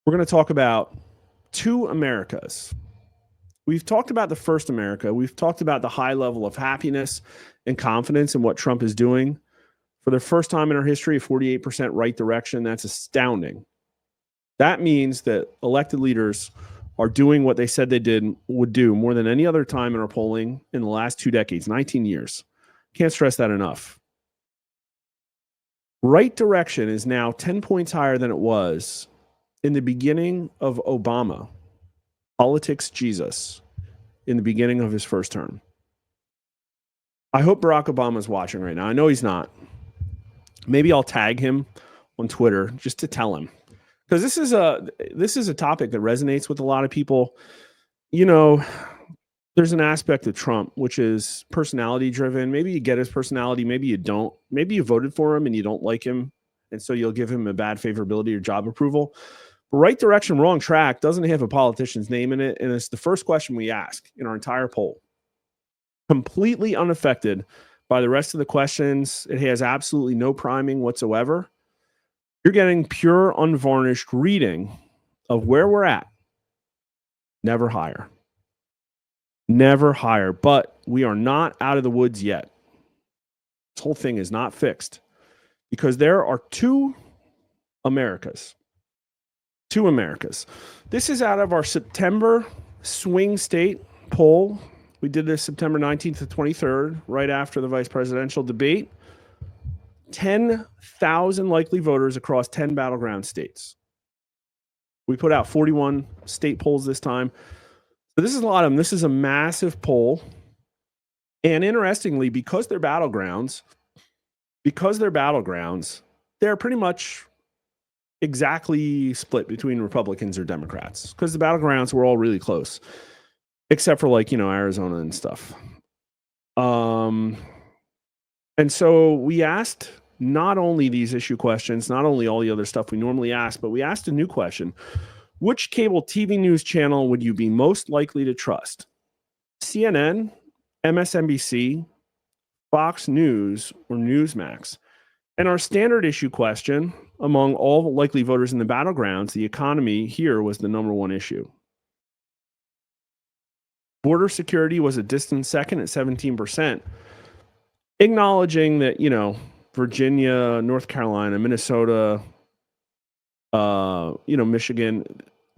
We're going to talk about two Americas. We've talked about the first America. We've talked about the high level of happiness and confidence in what Trump is doing. For the first time in our history, a 48% right direction. That's astounding. That means that elected leaders are doing what they said they would do more than any other time in our polling in the last 2 decades, 19 years. Can't stress that enough. Right direction is now 10 points higher than it was in the beginning of Obama. Politics Jesus in the beginning of his first term. I hope Barack Obama is watching right now. I know he's not. Maybe I'll tag him on Twitter just to tell him, because this is a topic that resonates with a lot of people. You know, there's an aspect of Trump which is personality driven. Maybe you get his personality, maybe you don't. Maybe you voted for him and you don't like him, and so you'll give him a bad favorability or job approval. Right direction, wrong track doesn't have a politician's name in it, and it's the first question we ask in our entire poll. Completely unaffected by the rest of the questions. It has absolutely no priming whatsoever. You're getting pure, unvarnished reading of where we're at. Never higher. Never higher. But we are not out of the woods yet. This whole thing is not fixed, because there are two Americas. Two Americas. This is out of our September swing state poll. We did this September 19th to 23rd, right after the vice presidential debate. 10,000 likely voters across 10 battleground states. We put out 41 state polls this time. So this is a lot of them. This is a massive poll. And interestingly, because they're battlegrounds, they're pretty much exactly split between Republicans or Democrats, because the battlegrounds were all really close, except for Arizona and stuff. And so we asked not only these issue questions, not only all the other stuff we normally ask, but we asked a new question. Which cable TV news channel would you be most likely to trust? CNN, MSNBC, Fox News, or Newsmax? And our standard issue question, among all likely voters in the battlegrounds, the economy here was the number one issue. Border security was a distant second at 17%, acknowledging that, Virginia, North Carolina, Minnesota, Michigan,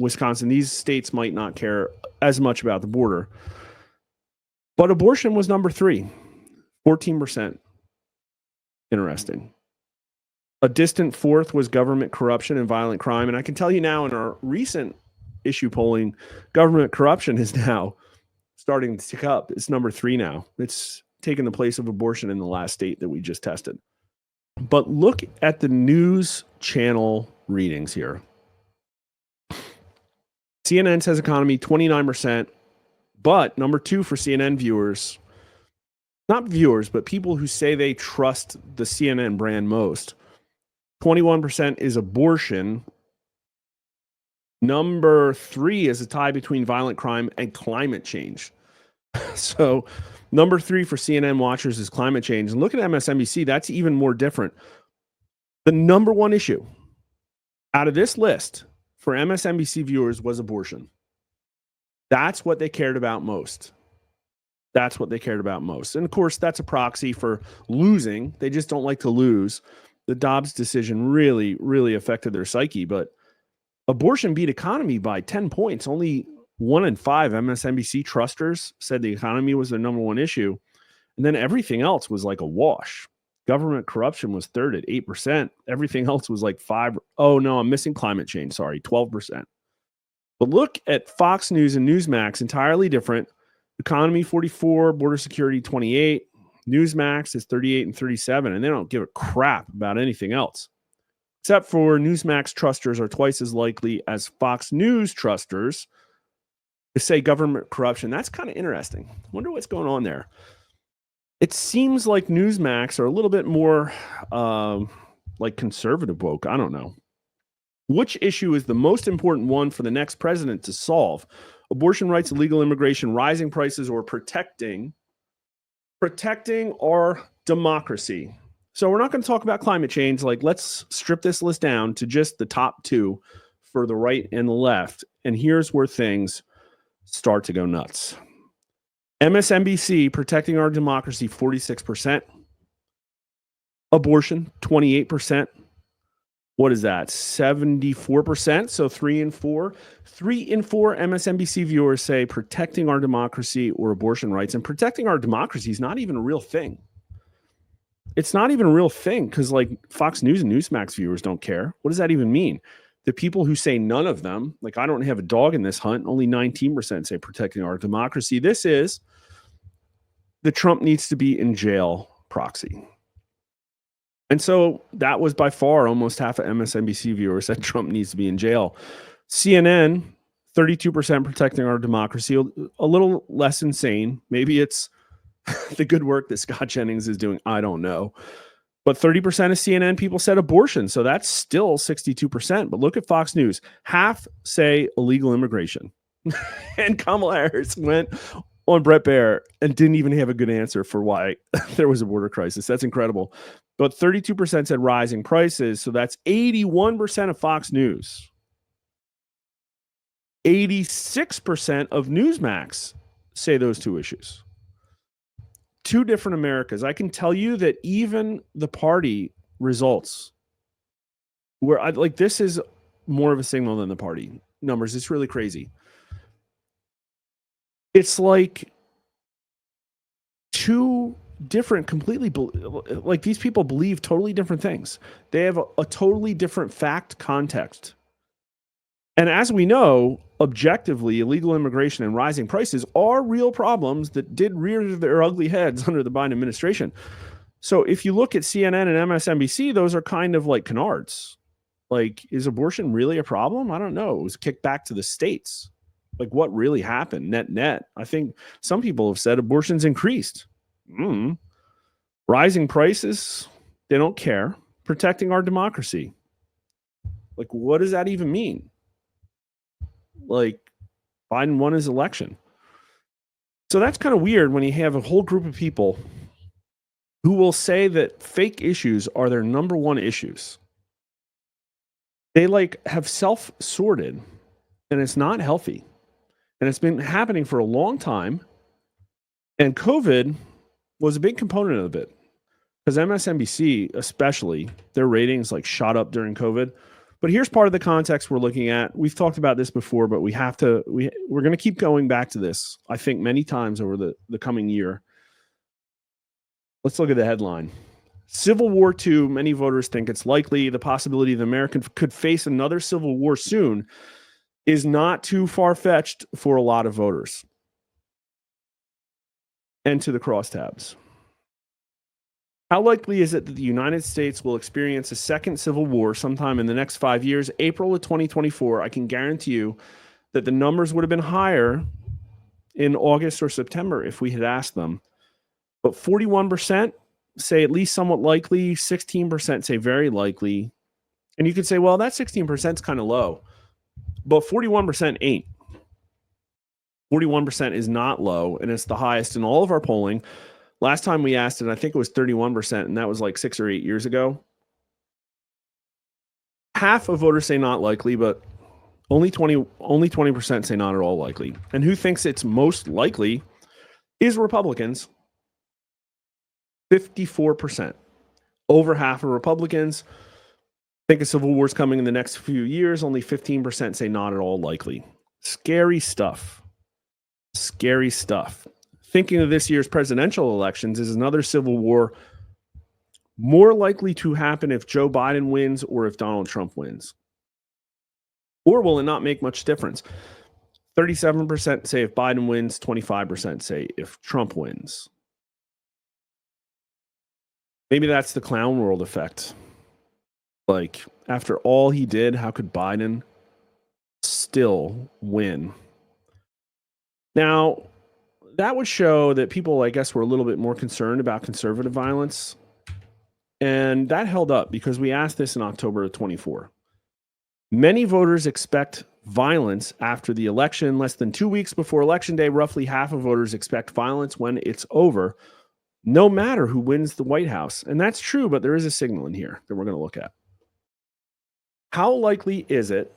Wisconsin, these states might not care as much about the border. But abortion was number 3, 14%. Interesting. A distant fourth was government corruption and violent crime. And I can tell you now, in our recent issue polling, government corruption is now starting to tick up. It's number 3 now. It's taken the place of abortion in the last state that we just tested. But look at the news channel readings here. CNN says economy, 29%. But number 2 for CNN viewers, not viewers, but people who say they trust the CNN brand most, 21% is abortion. Number 3 is a tie between violent crime and climate change. So number 3 for CNN watchers is climate change. And look at MSNBC, that's even more different. The number 1 issue out of this list for MSNBC viewers was abortion. That's what they cared about most. That's what they cared about most. And of course, that's a proxy for losing. They just don't like to lose. The Dobbs decision really, really affected their psyche, but abortion beat economy by 10 points. Only 1 in 5 MSNBC trusters said the economy was their number 1 issue. And then everything else was like a wash. Government corruption was third at 8%. Everything else was like 5. Oh no, I'm missing climate change. Sorry, 12%. But look at Fox News and Newsmax, entirely different. Economy 44, border security 28. Newsmax is 38 and 37, and they don't give a crap about anything else. Except for Newsmax trusters are twice as likely as Fox News trusters to say government corruption. That's kind of interesting. I wonder what's going on there. It seems like Newsmax are a little bit more like conservative woke. I don't know. Which issue is the most important one for the next president to solve? Abortion rights, illegal immigration, rising prices, or protecting our democracy? So we're not going to talk about climate change. Let's strip this list down to just the top 2 for the right and the left. And here's where things start to go nuts. MSNBC, protecting our democracy, 46%. Abortion, 28%. What is that? 74%. So 3 in 4. 3 in 4 MSNBC viewers say protecting our democracy or abortion rights. And protecting our democracy is not even a real thing. It's not even a real thing because, like, Fox News and Newsmax viewers don't care. What does that even mean? The people who say none of them, like, I don't have a dog in this hunt, only 19% say protecting our democracy. This is the Trump needs to be in jail proxy. And so that was by far almost half of MSNBC viewers said Trump needs to be in jail. CNN, 32% protecting our democracy, a little less insane. Maybe it's the good work that Scott Jennings is doing. I don't know. But 30% of CNN people said abortion. So that's still 62%. But look at Fox News. Half say illegal immigration. And Kamala Harris went on Brett Baier and didn't even have a good answer for why there was a border crisis. That's incredible. But 32% said rising prices. So that's 81% of Fox News. 86% of Newsmax say those two issues. Two different Americas. I can tell you that even the party results, where I like, this is more of a signal than the party numbers. It's really crazy. It's like two different, completely, like, these people believe totally different things. They have a totally different fact context. And as we know, objectively, illegal immigration and rising prices are real problems that did rear their ugly heads under the Biden administration. So if you look at CNN and MSNBC, those are kind of like canards. Like, is abortion really a problem? I don't know. It was kicked back to the states. Like, what really happened? Net. I think some people have said abortion's increased. Rising prices, they don't care. Protecting our democracy. Like, what does that even mean? Like, Biden won his election. So that's kind of weird when you have a whole group of people who will say that fake issues are their number one issues. They have self-sorted, and it's not healthy. And it's been happening for a long time. And COVID was a big component of it. Because MSNBC, especially, their ratings shot up during COVID. But here's part of the context we're looking at. We've talked about this before, but we're going to keep going back to this, I think, many times over the coming year. Let's look at the headline. Civil War II, many voters think it's likely. The possibility that America could face another civil war soon is not too far-fetched for a lot of voters. And to the crosstabs. How likely is it that the United States will experience a second civil war sometime in the next 5 years? April of 2024, I can guarantee you that the numbers would have been higher in August or September if we had asked them. But 41% say at least somewhat likely, 16% say very likely. And you could say, well, that 16% is kind of low. But 41% ain't. 41% is not low, and it's the highest in all of our polling. Last time we asked it, I think it was 31%, and that was 6 or 8 years ago. Half of voters say not likely, but only 20% say not at all likely. And who thinks it's most likely is Republicans. 54%. Over half of Republicans think a civil war is coming in the next few years. Only 15% say not at all likely. Scary stuff. Scary stuff. Thinking of this year's presidential elections, is another civil war more likely to happen if Joe Biden wins or if Donald Trump wins? Or will it not make much difference? 37% say if Biden wins, 25% say if Trump wins. Maybe that's the clown world effect. After all he did, how could Biden still win? Now, that would show that people, I guess, were a little bit more concerned about conservative violence. And that held up because we asked this in October of 24. Many voters expect violence after the election. Less than 2 weeks before Election Day, roughly half of voters expect violence when it's over, no matter who wins the White House. And that's true, but there is a signal in here that we're going to look at. How likely is it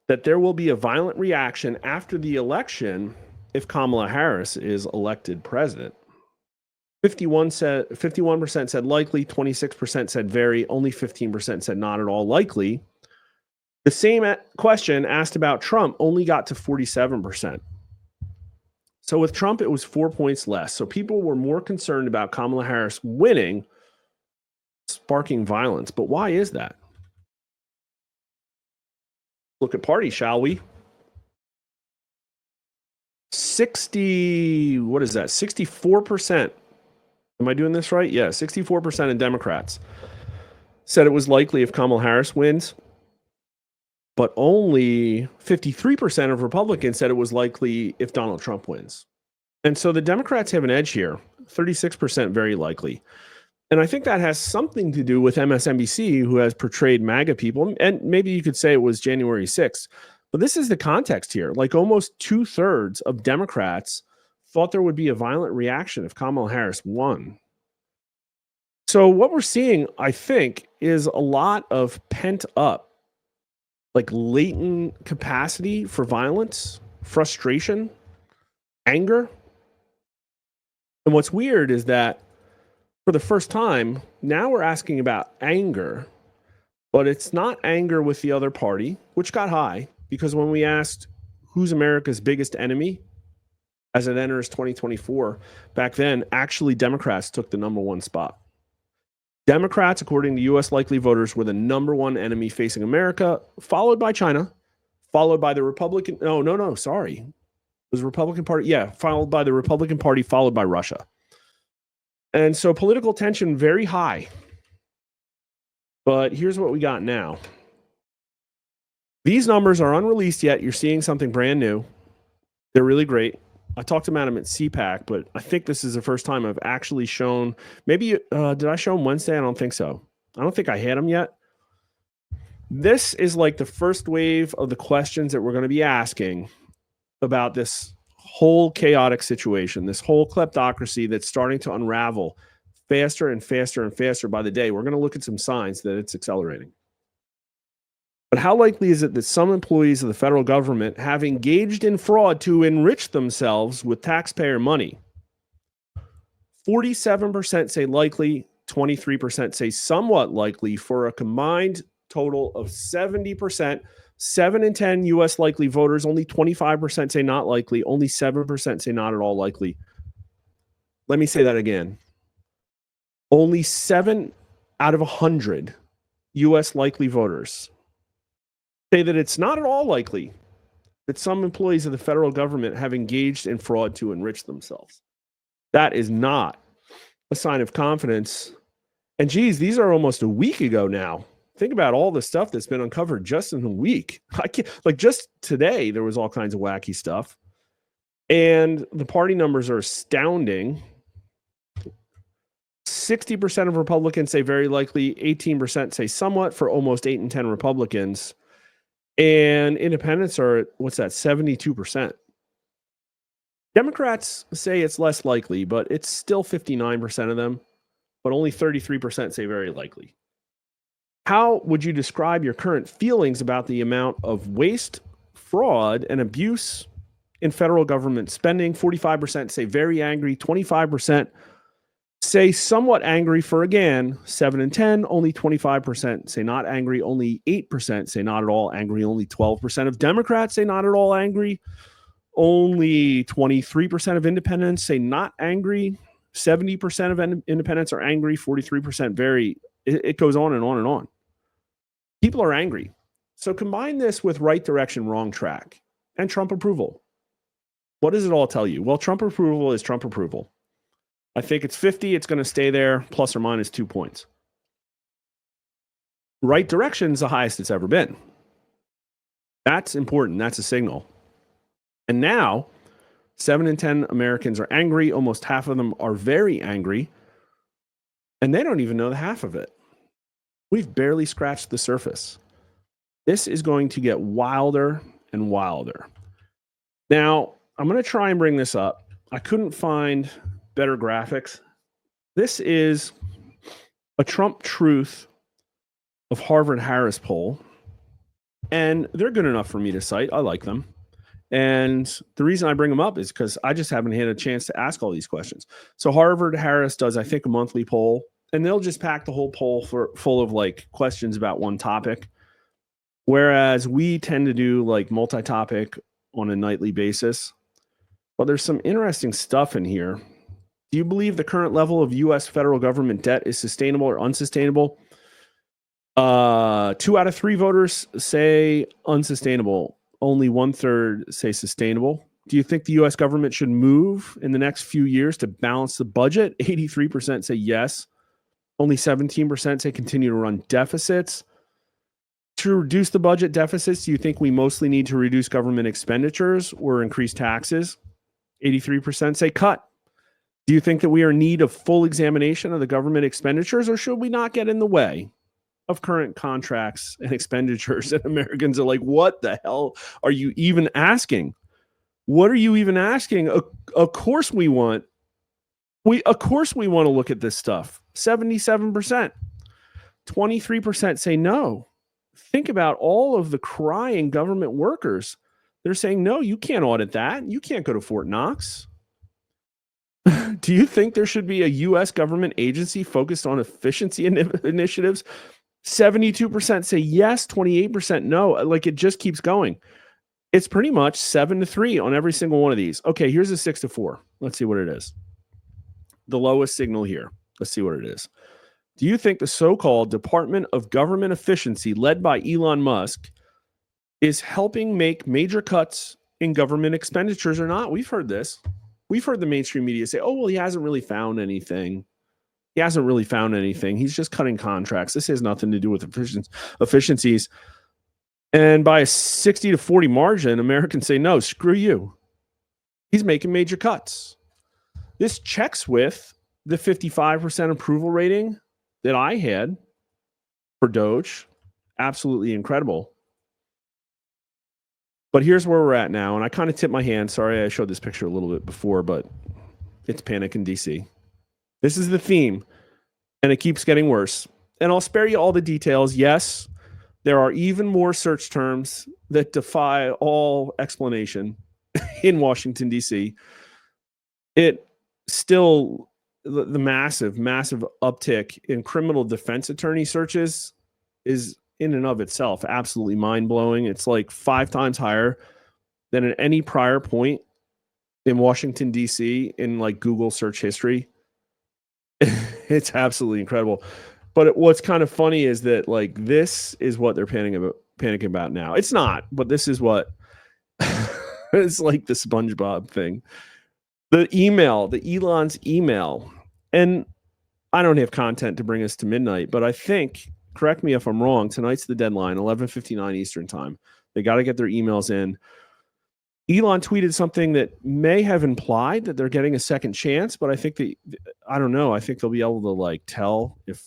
that there will be a violent reaction after the election if Kamala Harris is elected president. 51% said likely, 26% said very, only 15% said not at all likely. The same question asked about Trump only got to 47%. So with Trump, it was 4 points less. So people were more concerned about Kamala Harris winning, sparking violence. But why is that? Look at party, shall we? 64%. Am I doing this right? Yeah, 64% of Democrats said it was likely if Kamala Harris wins, but only 53% of Republicans said it was likely if Donald Trump wins. And so the Democrats have an edge here, 36% very likely. And I think that has something to do with MSNBC, who has portrayed MAGA people. And maybe you could say it was January 6th. But this is the context here. Like almost 2/3 of Democrats thought there would be a violent reaction if Kamala Harris won. So what we're seeing, I think, is a lot of pent up, like latent capacity for violence, frustration, anger. And what's weird is that for the first time, now we're asking about anger, but it's not anger with the other party, which got high, because when we asked who's America's biggest enemy as it enters 2024, back then, actually Democrats took the number one spot. Democrats, according to U.S. likely voters, were the number one enemy facing America, followed by China, followed by the Republican. Sorry. It was Republican Party. Yeah, followed by the Republican Party, followed by Russia. And so political tension very high. But here's what we got now. These numbers are unreleased yet. You're seeing something brand new. They're really great. I talked about them at CPAC, but I think this is the first time I've actually shown. Maybe, did I show them Wednesday? I don't think so. I don't think I had them yet. This is like the first wave of the questions that we're going to be asking about this whole chaotic situation, this whole kleptocracy that's starting to unravel faster and faster and faster by the day. We're going to look at some signs that it's accelerating. But how likely is it that some employees of the federal government have engaged in fraud to enrich themselves with taxpayer money? 47% say likely, 23% say somewhat likely, for a combined total of 70%. 7 in 10 U.S. likely voters, only 25% say not likely, only 7% say not at all likely. Let me say that again. Only 7 out of 100 U.S. likely voters say that it's not at all likely that some employees of the federal government have engaged in fraud to enrich themselves. That is not a sign of confidence. And geez, these are almost a week ago now. Think about all the stuff that's been uncovered just in a week. I can't, like just today, there was all kinds of wacky stuff. And the party numbers are astounding. 60% of Republicans say very likely, 18% say somewhat for almost 8 in 10 Republicans. And independents are at, 72%. Democrats say it's less likely, but it's still 59% of them, but only 33% say very likely. How would you describe your current feelings about the amount of waste, fraud, and abuse in federal government spending? 45% say very angry, 25% say somewhat angry for, again, 7 in 10, only 25% say not angry, only 8% say not at all angry, only 12% of Democrats say not at all angry, only 23% of independents say not angry, 70% of independents are angry, 43% very. It goes on and on and on. People are angry. So combine this with right direction, wrong track, and Trump approval. What does it all tell you? Well, Trump approval is Trump approval. I think it's 50. It's going to stay there, plus or minus 2 points. Right direction is the highest it's ever been. That's important. That's a signal. And now, 7 in 10 Americans are angry. Almost half of them are very angry. And they don't even know the half of it. We've barely scratched the surface. This is going to get wilder and wilder. Now, I'm going to try and bring this up. I couldn't find better graphics. This is a Trump Truth of Harvard-Harris poll. And they're good enough for me to cite. I like them. And the reason I bring them up is because I just haven't had a chance to ask all these questions. So Harvard Harris does, I think, a monthly poll, and they'll just pack the whole poll full of like questions about one topic. Whereas we tend to do like multi-topic on a nightly basis. Well, there's some interesting stuff in here. Do you believe the current level of U.S. federal government debt is sustainable or unsustainable? 2 out of 3 voters say unsustainable. Only 1/3 say sustainable. Do you think the U.S. government should move in the next few years to balance the budget? 83% say yes. Only 17% say continue to run deficits. To reduce the budget deficits, do you think we mostly need to reduce government expenditures or increase taxes? 83% say cut. Do you think that we are in need of full examination of the government expenditures, or should we not get in the way of current contracts and expenditures? And Americans are like, what the hell are you even asking? What are you even asking? Of course we want to look at this stuff. 77%. 23% say no. Think about all of the crying government workers. They're saying, no, you can't audit that. You can't go to Fort Knox. Do you think there should be a U.S. government agency focused on efficiency initiatives? 72% say yes, 28% no. Like, it just keeps going. It's pretty much 7-3 on every single one of these. Okay, here's a 6-4. Let's see what it is. The lowest signal here. Let's see what it is. Do you think the so-called Department of Government Efficiency, led by Elon Musk, is helping make major cuts in government expenditures or not? We've heard this. We've heard the mainstream media say, oh, well, he hasn't really found anything. He's just cutting contracts. This has nothing to do with efficiencies. And by a 60-40 margin, Americans say, no, screw you. He's making major cuts. This checks with the 55% approval rating that I had for Doge. Absolutely incredible. But here's where we're at now. And I kind of tipped my hand. Sorry, I showed this picture a little bit before, but it's panic in DC. This is the theme, and it keeps getting worse. And I'll spare you all the details. Yes, there are even more search terms that defy all explanation in Washington, D.C. It still, the massive uptick in criminal defense attorney searches is in and of itself absolutely mind-blowing. It's like 5 times higher than at any prior point in Washington, D.C. in like Google search history. It's absolutely incredible. But what's kind of funny is that like this is what they're panicking about now. It's not, but this is what it's like the SpongeBob thing. The email, the Elon's email. And I don't have content to bring us to midnight, but I think, correct me if I'm wrong, tonight's the deadline, 11:59 Eastern time. They got to get their emails in. Elon tweeted something that may have implied that they're getting a second chance, but I think I don't know. I think they'll be able to like tell if,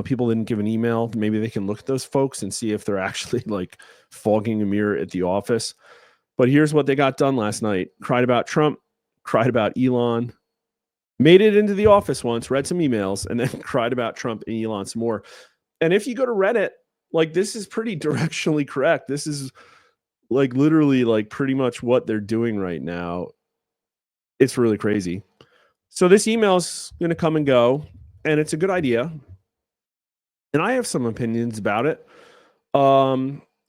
people didn't give an email. Maybe they can look at those folks and see if they're actually like fogging a mirror at the office. But here's what they got done last night. Cried about Trump, cried about Elon, made it into the office once, read some emails, and then cried about Trump and Elon some more. And if you go to Reddit, like this is pretty directionally correct. This is like literally like pretty much what they're doing right now. It's really crazy. So this email's going to come and go, and it's a good idea. And I have some opinions about it.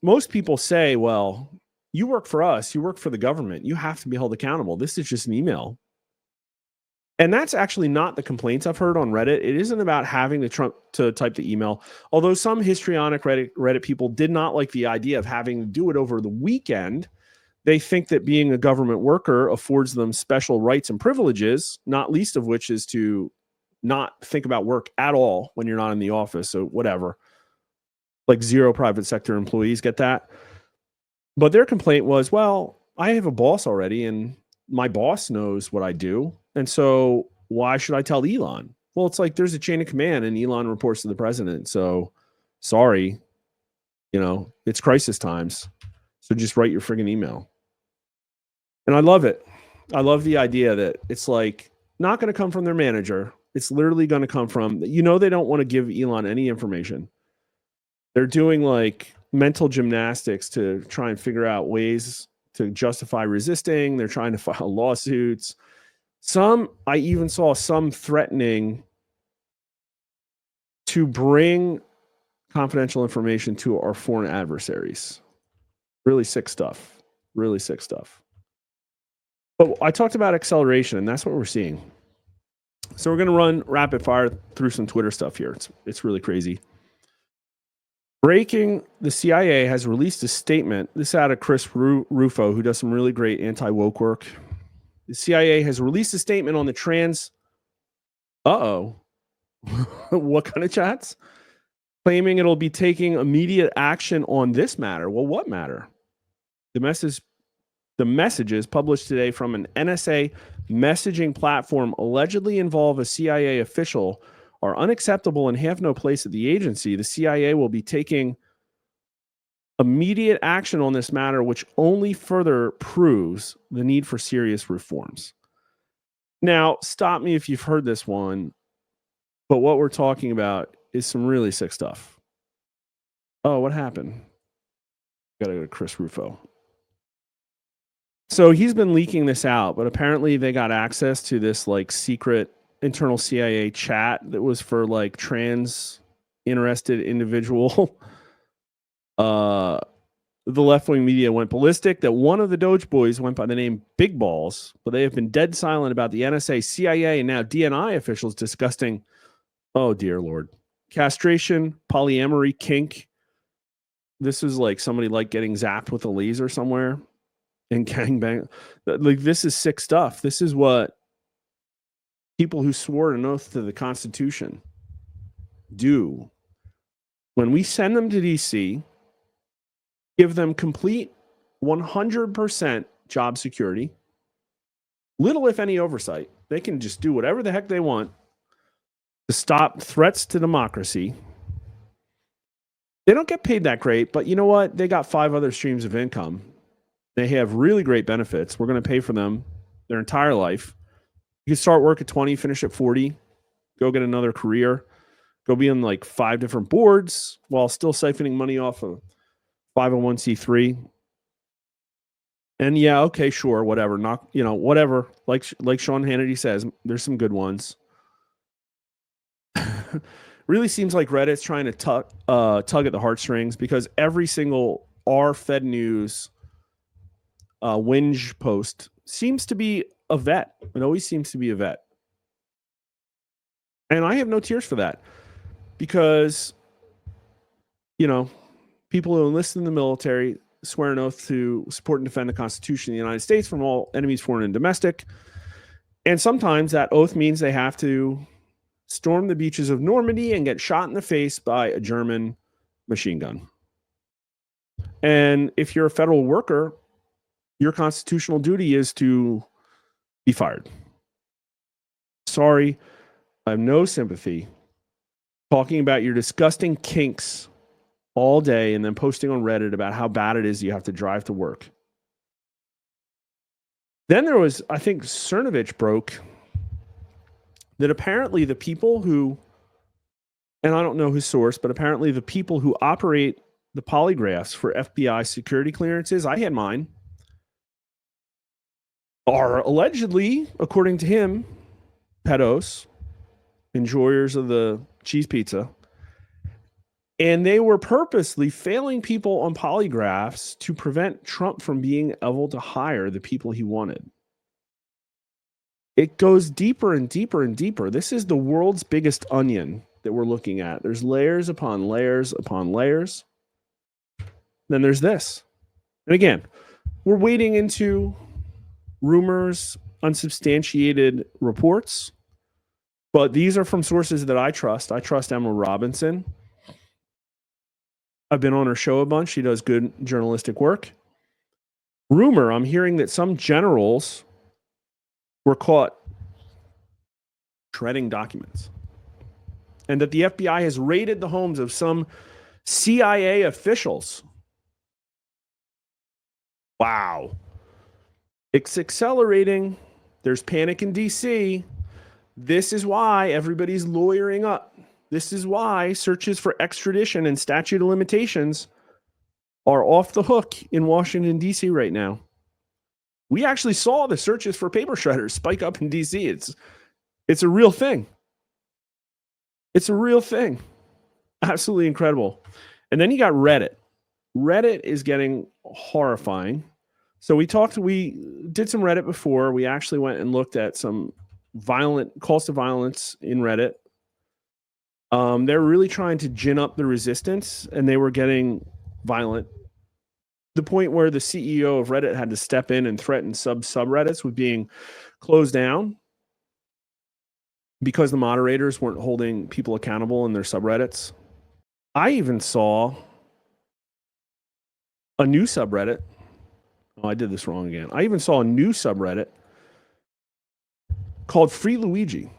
Most people say, well, you work for us, you work for the government, you have to be held accountable. This is just an email. And that's actually not the complaints I've heard on Reddit. It isn't about having to type the email. Although some histrionic Reddit people did not like the idea of having to do it over the weekend. They think that being a government worker affords them special rights and privileges, not least of which is to not think about work at all when you're not in the office. So whatever. Like 0 private sector employees get that. But their complaint was, well, I have a boss already and my boss knows what I do. And so why should I tell Elon? Well, it's like there's a chain of command and Elon reports to the president. So sorry, it's crisis times. So just write your friggin' email. And I love it. I love the idea that it's like not going to come from their manager. It's literally going to come from, they don't want to give Elon any information. They're doing like mental gymnastics to try and figure out ways to justify resisting. They're trying to file lawsuits. I even saw some threatening to bring confidential information to our foreign adversaries. Really sick stuff. Really sick stuff. But I talked about acceleration, and that's what we're seeing. So we're going to run rapid fire through some Twitter stuff here. It's really crazy. Breaking, the CIA has released a statement. This is out of Chris Rufo, who does some really great anti-woke work. The CIA has released a statement on the trans... Uh-oh. What kind of chats? Claiming it'll be taking immediate action on this matter. Well, what matter? The messages published today from an NSA messaging platform allegedly involve a CIA official are unacceptable and have no place at the agency. The CIA will be taking immediate action on this matter, which only further proves the need for serious reforms. Now, stop me if you've heard this one, but what we're talking about is some really sick stuff. Oh, what happened? Gotta go to Chris Rufo. So he's been leaking this out, but apparently they got access to this like secret internal CIA chat that was for like trans interested individual. The left-wing media went ballistic that one of the Doge boys went by the name Big Balls, but they have been dead silent about the NSA, CIA, and now DNI officials discussing, oh dear Lord, castration, polyamory, kink. This is like somebody like getting zapped with a laser somewhere and gangbang. Like, this is sick stuff. This is what people who swore an oath to the Constitution do. When we send them to DC, give them complete 100% job security, little if any oversight. They can just do whatever the heck they want to stop threats to democracy. They don't get paid that great, but you know what? They got 5 other streams of income. They have really great benefits. We're going to pay for them their entire life. You can start work at 20, finish at 40, go get another career, go be on like 5 different boards while still siphoning money off of 501c3. And yeah, okay, sure, whatever. Not, whatever. Like Sean Hannity says, there's some good ones. Really seems like Reddit's trying to tug at the heartstrings, because every single Fed News whinge post seems to be a vet. It always seems to be a vet. And I have no tears for that, because, people who enlist in the military swear an oath to support and defend the Constitution of the United States from all enemies, foreign and domestic. And sometimes that oath means they have to storm the beaches of Normandy and get shot in the face by a German machine gun. And if you're a federal worker, your constitutional duty is to be fired. Sorry, I have no sympathy talking about your disgusting kinks all day and then posting on Reddit about how bad it is you have to drive to work. Then there was, I think Cernovich broke that apparently the people who, and I don't know his source, but apparently the people who operate the polygraphs for FBI security clearances, I had mine, are allegedly, according to him, pedos, enjoyers of the cheese pizza. And they were purposely failing people on polygraphs to prevent Trump from being able to hire the people he wanted. It goes deeper and deeper and deeper. This is the world's biggest onion that we're looking at. There's layers upon layers upon layers. Then there's this. And again, we're wading into rumors, unsubstantiated reports, but these are from sources that I trust. I trust Emma Robinson. I've been on her show a bunch. She does good journalistic work. Rumor, I'm hearing that some generals were caught shredding documents, and that the FBI has raided the homes of some CIA officials. Wow. It's accelerating. There's panic in DC. This is why everybody's lawyering up. This is why searches for extradition and statute of limitations are off the hook in Washington, D.C. right now. We actually saw the searches for paper shredders spike up in D.C. It's a real thing. It's a real thing. Absolutely incredible. And then you got Reddit. Reddit is getting horrifying. So we did some Reddit before. We actually went and looked at some violent calls to violence in Reddit. They're really trying to gin up the resistance, and they were getting violent. The point where the CEO of Reddit had to step in and threaten subreddits with being closed down because the moderators weren't holding people accountable in their subreddits. I even saw a new subreddit. Oh, I did this wrong again. I even saw a new subreddit called Free Luigi,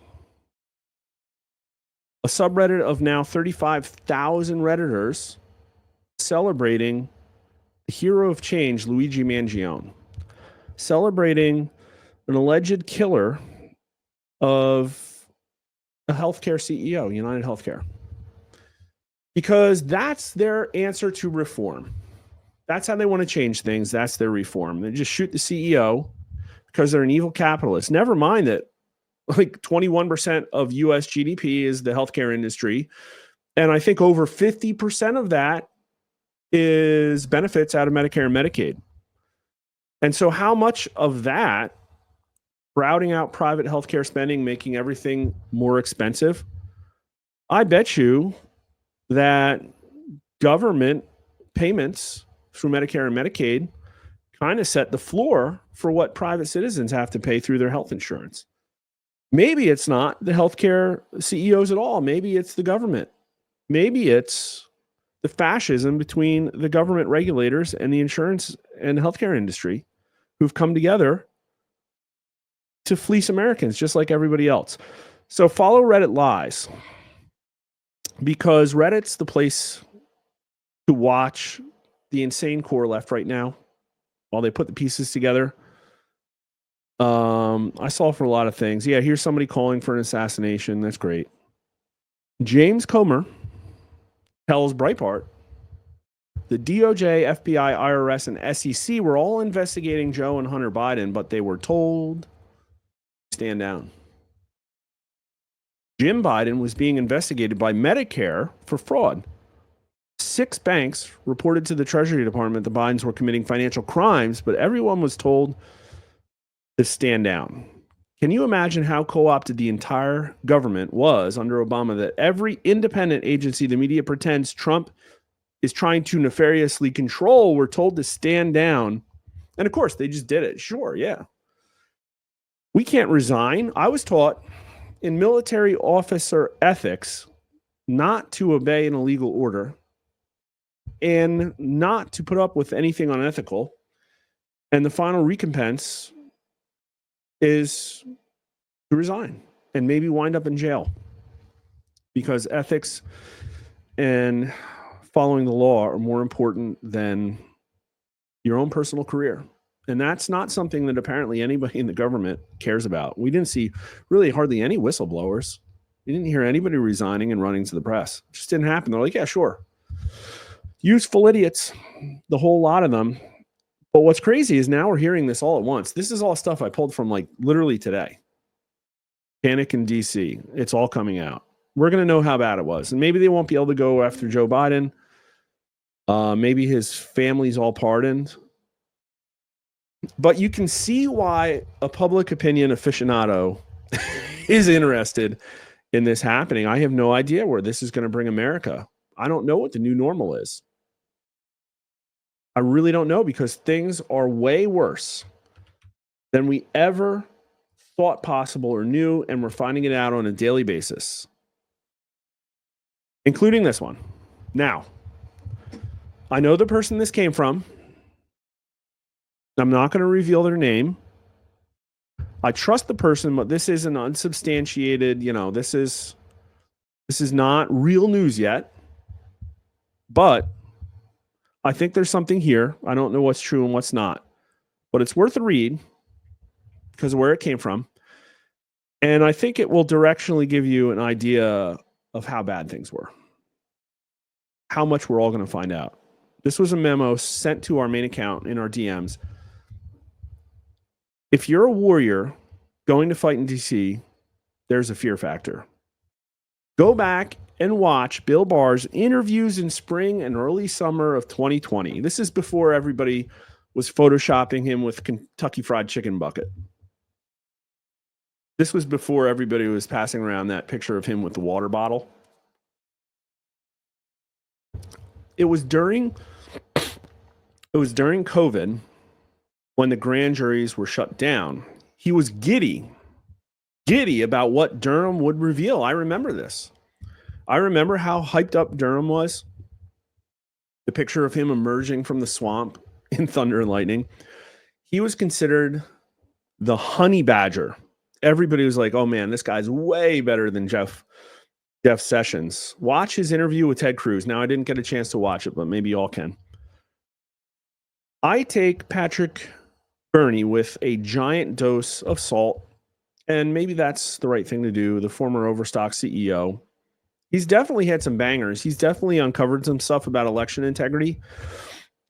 a subreddit of now 35,000 Redditors celebrating the hero of change, Luigi Mangione, celebrating an alleged killer of a healthcare CEO, United Healthcare, because that's their answer to reform. That's how they want to change things. That's their reform. They just shoot the CEO because they're an evil capitalist. Never mind that like 21% of US GDP is the healthcare industry. And I think over 50% of that is benefits out of Medicare and Medicaid. And so how much of that, crowding out private healthcare spending, making everything more expensive, I bet you that government payments through Medicare and Medicaid kind of set the floor for what private citizens have to pay through their health insurance. Maybe it's not the healthcare CEOs at all. Maybe it's the government. Maybe it's the fascism between the government regulators and the insurance and healthcare industry who've come together to fleece Americans just like everybody else. So follow Reddit Lies, because Reddit's the place to watch the insane core left right now while they put the pieces together. I saw for a lot of things. Yeah, here's somebody calling for an assassination. That's great. James Comer tells Breitbart the DOJ, FBI, IRS, and SEC were all investigating Joe and Hunter Biden, but they were told stand down. Jim Biden was being investigated by Medicare for fraud. 6 banks reported to the Treasury Department the Bidens were committing financial crimes, but everyone was told to stand down. Can you imagine how co-opted the entire government was under Obama, that every independent agency the media pretends Trump is trying to nefariously control were told to stand down? And of course, they just did it. Sure, yeah. We can't resign. I was taught in military officer ethics not to obey an illegal order and not to put up with anything unethical. And the final recompense is to resign and maybe wind up in jail, because ethics and following the law are more important than your own personal career. And that's not something that apparently anybody in the government cares about. We didn't see really hardly any whistleblowers. We didn't hear anybody resigning and running to the press. It just didn't happen. They're like, yeah, sure. Useful idiots, the whole lot of them. But what's crazy is now we're hearing this all at once. This is all stuff I pulled from like literally today. Panic in DC. It's all coming out. We're going to know how bad it was. And maybe they won't be able to go after Joe Biden. Maybe his family's all pardoned. But you can see why a public opinion aficionado is interested in this happening. I have no idea where this is going to bring America. I don't know what the new normal is. I really don't know, because things are way worse than we ever thought possible or knew, and we're finding it out on a daily basis, including this one. Now, I know the person this came from. I'm not going to reveal their name. I trust the person, but this is an unsubstantiated, this is not real news yet. But I think there's something here. I don't know what's true and what's not, but it's worth a read because of where it came from. And I think it will directionally give you an idea of how bad things were, how much we're all going to find out. This was a memo sent to our main account in our DMs. If you're a warrior going to fight in DC, there's a fear factor. Go back and watch Bill Barr's interviews in spring and early summer of 2020. This is before everybody was photoshopping him with Kentucky Fried Chicken bucket. This was before everybody was passing around that picture of him with the water bottle. It was during COVID when the grand juries were shut down. He was giddy about what Durham would reveal. I remember this. I remember how hyped up Durham was. The picture of him emerging from the swamp in Thunder and Lightning. He was considered the honey badger. Everybody was like, oh man, this guy's way better than Jeff Sessions. Watch his interview with Ted Cruz. Now, I didn't get a chance to watch it, but maybe y'all can. I take Patrick Burney with a giant dose of salt, and maybe that's the right thing to do. The former Overstock CEO. He's definitely had some bangers. He's definitely uncovered some stuff about election integrity.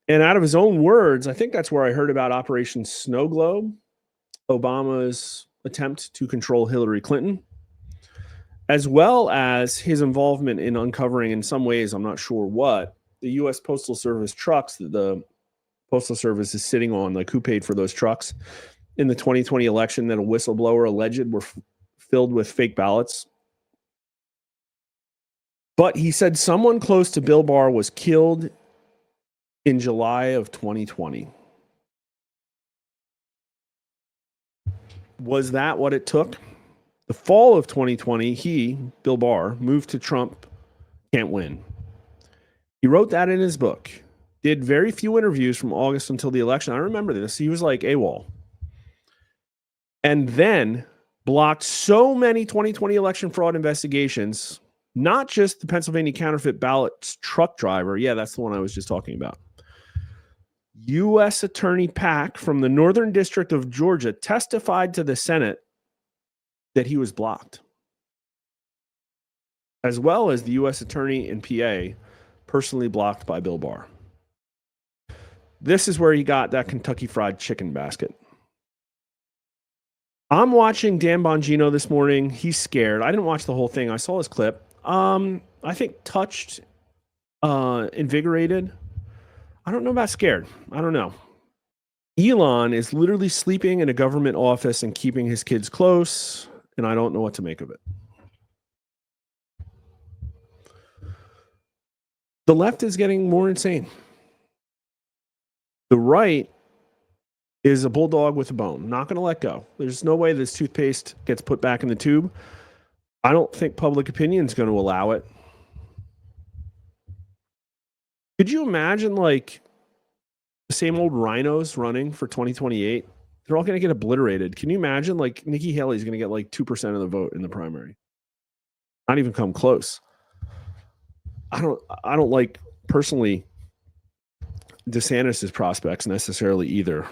And out of his own words, I think that's where I heard about Operation Snow Globe, Obama's attempt to control Hillary Clinton, as well as his involvement in uncovering, in some ways, I'm not sure what, the U.S. Postal Service trucks that the Postal Service is sitting on, like who paid for those trucks in the 2020 election that a whistleblower alleged were filled with fake ballots. But he said someone close to Bill Barr was killed in July of 2020. Was that what it took? The fall of 2020, he, Bill Barr, moved to Trump can't win. He wrote that in his book. Did very few interviews from August until the election. I remember this. He was like AWOL. And then blocked so many 2020 election fraud investigations, not just the Pennsylvania counterfeit ballots truck driver. Yeah, that's the one I was just talking about. U.S. Attorney Pack from the Northern District of Georgia testified to the Senate that he was blocked, as well as the U.S. Attorney in PA personally blocked by Bill Barr. This is where he got that Kentucky Fried Chicken basket. I'm watching Dan Bongino this morning. He's scared. I didn't watch the whole thing. I saw his clip. I think touched, invigorated. I don't know about scared. I don't know. Elon is literally sleeping in a government office and keeping his kids close, and I don't know what to make of it. The left is getting more insane. The right is a bulldog with a bone, not going to let go. There's no way this toothpaste gets put back in the tube. I don't think public opinion is going to allow it. Could you imagine like the same old rhinos running for 2028? They're all going to get obliterated. Can you imagine like Nikki Haley's going to get like 2% of the vote in the primary? Not even come close. I don't like personally DeSantis' prospects necessarily either.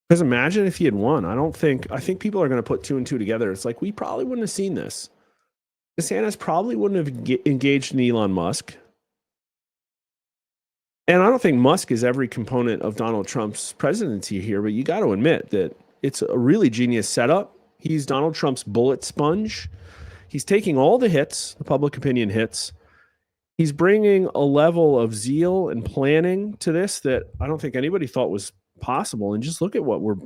Because imagine if he had won. I think people are going to put two and two together. It's like, we probably wouldn't have seen this. DeSantis probably wouldn't have engaged in Elon Musk. And I don't think Musk is every component of Donald Trump's presidency here, but you got to admit that it's a really genius setup. He's Donald Trump's bullet sponge. He's taking all the hits, the public opinion hits. He's bringing a level of zeal and planning to this that I don't think anybody thought was possible. And just look at what we're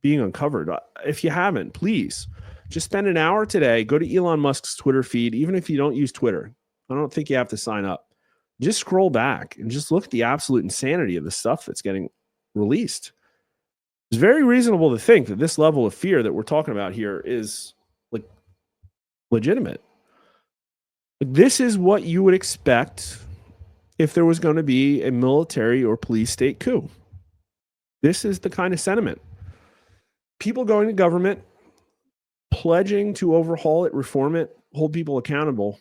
being uncovered. If you haven't, please just spend an hour today. Go to Elon Musk's Twitter feed, even if you don't use Twitter. I don't think you have to sign up. Just scroll back and just look at the absolute insanity of the stuff that's getting released. It's very reasonable to think that this level of fear that we're talking about here is like legitimate. This is what you would expect if there was going to be a military or police state coup. This is the kind of sentiment. People going to government, pledging to overhaul it, reform it, hold people accountable,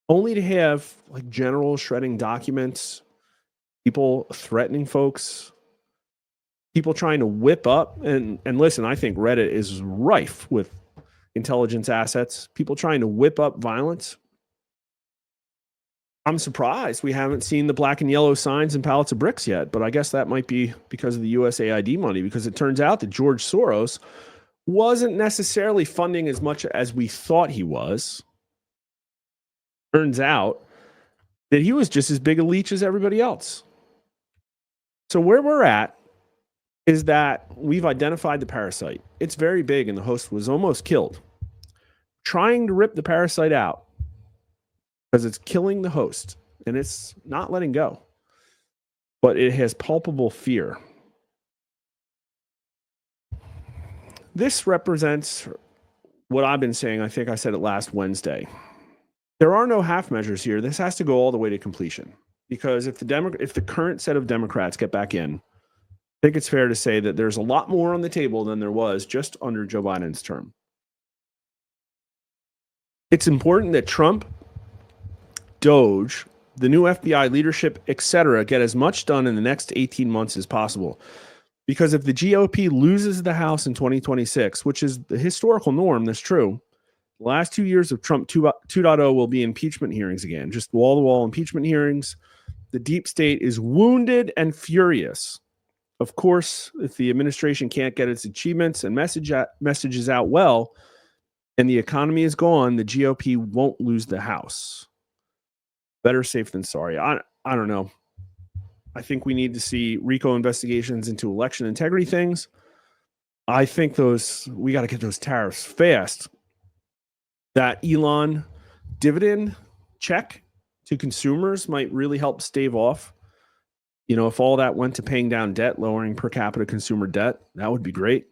only to have like generals shredding documents, people threatening folks, people trying to whip up. And listen, I think Reddit is rife with intelligence assets, people trying to whip up violence. I'm surprised we haven't seen the black and yellow signs and pallets of bricks yet, but I guess that might be because of the USAID money, because it turns out that George Soros wasn't necessarily funding as much as we thought he was. Turns out that he was just as big a leech as everybody else. So where we're at is that we've identified the parasite. It's very big and the host was almost killed. Trying to rip the parasite out because it's killing the host and it's not letting go. But it has palpable fear. This represents what I've been saying. I think I said it last Wednesday. There are no half measures here. This has to go all the way to completion. Because if the current set of Democrats get back in, I think it's fair to say that there's a lot more on the table than there was just under Joe Biden's term. It's important that Trump, Doge, the new FBI leadership, etc., get as much done in the next 18 months as possible. Because if the GOP loses the House in 2026, which is the historical norm, that's true, the last 2 years of Trump 2.0 will be impeachment hearings again, just wall-to-wall impeachment hearings. The deep state is wounded and furious. Of course, if the administration can't get its achievements and messages out well, and the economy is gone, the GOP won't lose the House. Better safe than sorry. I don't know. I think we need to see RICO investigations into election integrity things. I think we got to get those tariffs fast. That Elon dividend check to consumers might really help stave off. You know, if all that went to paying down debt, lowering per capita consumer debt, that would be great.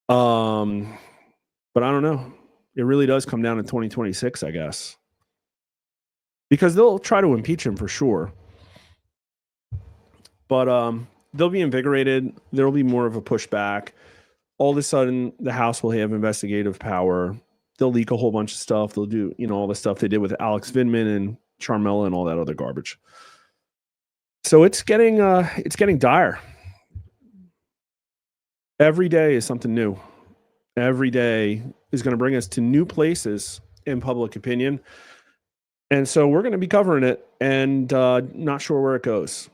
But I don't know. It really does come down to 2026, I guess. Because they'll try to impeach him for sure. But they'll be invigorated. There'll be more of a pushback. All of a sudden, the House will have investigative power. They'll leak a whole bunch of stuff. They'll do, all the stuff they did with Alex Vindman and Charmella and all that other garbage. So it's getting dire. Every day is something new. Every day is going to bring us to new places in public opinion. And so we're going to be covering it and not sure where it goes.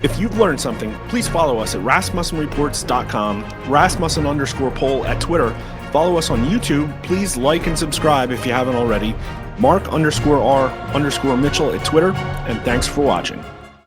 If you've learned something, please follow us at rasmussenreports.com, Rasmussen_poll at Twitter. Follow us on YouTube. Please like and subscribe if you haven't already. Mark_R_Mitchell at Twitter. And thanks for watching.